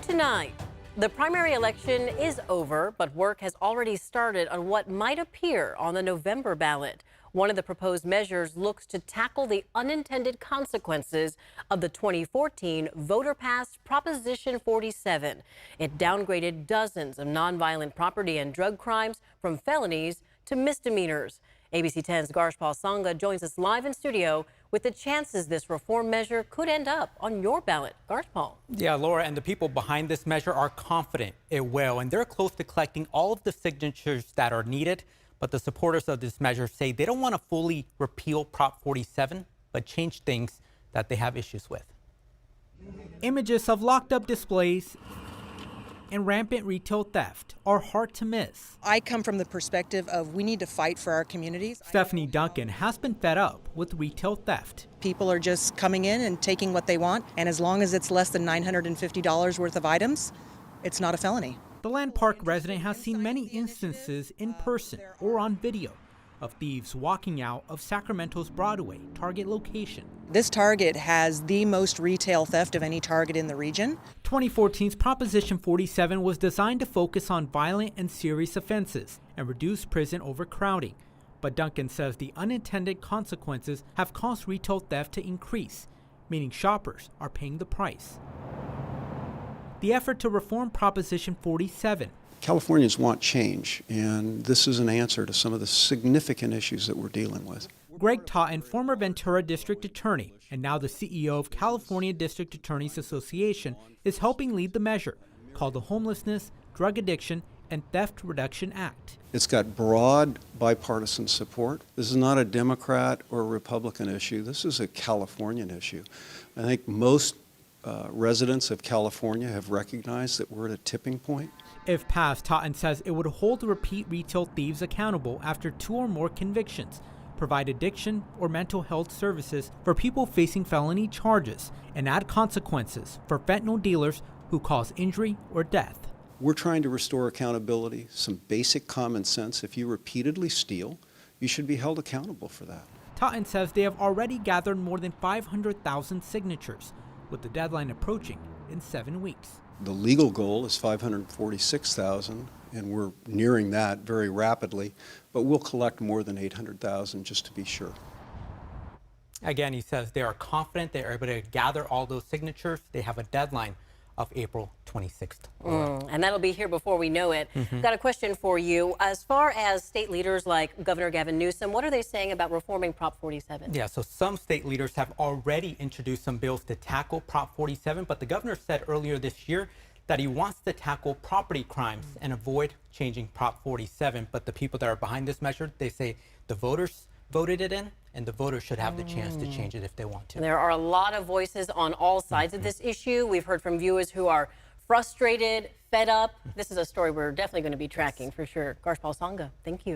tonight. The primary election is over, but work has already started on what might appear on the November ballot. One of the proposed measures looks to tackle the unintended consequences of the 2014 voter-passed Proposition 47. It downgraded dozens of nonviolent property and drug crimes from felonies to misdemeanors. ABC 10's Garshpal Sangha joins us live in studio with the chances this reform measure could end up on your ballot. Garshpal. Yeah, Laura, and the people behind this measure are confident it will, and they're close to collecting all of the signatures that are needed. But the supporters of this measure say they don't want to fully repeal Prop 47, but change things that they have issues with. Images of locked up displays and rampant retail theft are hard to miss. I come from the perspective of we need to fight for our communities. Stephanie Duncan has been fed up with retail theft. People are just coming in and taking what they want, and as long as it's less than $950 worth of items, it's not a felony. The Land Park resident has seen many instances in person or on video of thieves walking out of Sacramento's Broadway Target location. This Target has the most retail theft of any Target in the region. 2014's Proposition 47 was designed to focus on violent and serious offenses and reduce prison overcrowding. But Duncan says the unintended consequences have caused retail theft to increase, meaning shoppers are paying the price. The effort to reform Proposition 47. Californians want change, and this is an answer to some of the significant issues that we're dealing with. Greg Totten, former Ventura District Attorney and now the CEO of California District Attorneys Association, is helping lead the measure called the Homelessness, Drug Addiction, and Theft Reduction Act. It's got broad bipartisan support. This is not a Democrat or a Republican issue. This is a Californian issue. I think most residents of California have recognized that we're at a tipping point. If passed, Totten says it would hold repeat retail thieves accountable after 2 or more convictions, provide addiction or mental health services for people facing felony charges, and add consequences for fentanyl dealers who cause injury or death. We're trying to restore accountability, some basic common sense. If you repeatedly steal, you should be held accountable for that. Totten says they have already gathered more than 500,000 signatures, with the deadline approaching in 7 weeks. The legal goal is 546,000, and we're nearing that very rapidly, but we'll collect more than 800,000 just to be sure. Again, he says they are confident they are able to gather all those signatures. They have a deadline of April 26th. And that'll be here before we know it. Got a question for you. As far as state leaders like Governor Gavin Newsom, what are they saying about reforming Prop 47? Yeah, so some state leaders have already introduced some bills to tackle Prop 47, but the governor said earlier this year that he wants to tackle property crimes and avoid changing Prop 47. But the people that are behind this measure, they say the voters voted it in, and the voters should have the chance to change it if they want to. There are a lot of voices on all sides of this issue. We've heard from viewers who are frustrated, fed up. This is a story we're definitely going to be tracking for sure. Garshpal Sangha, thank you.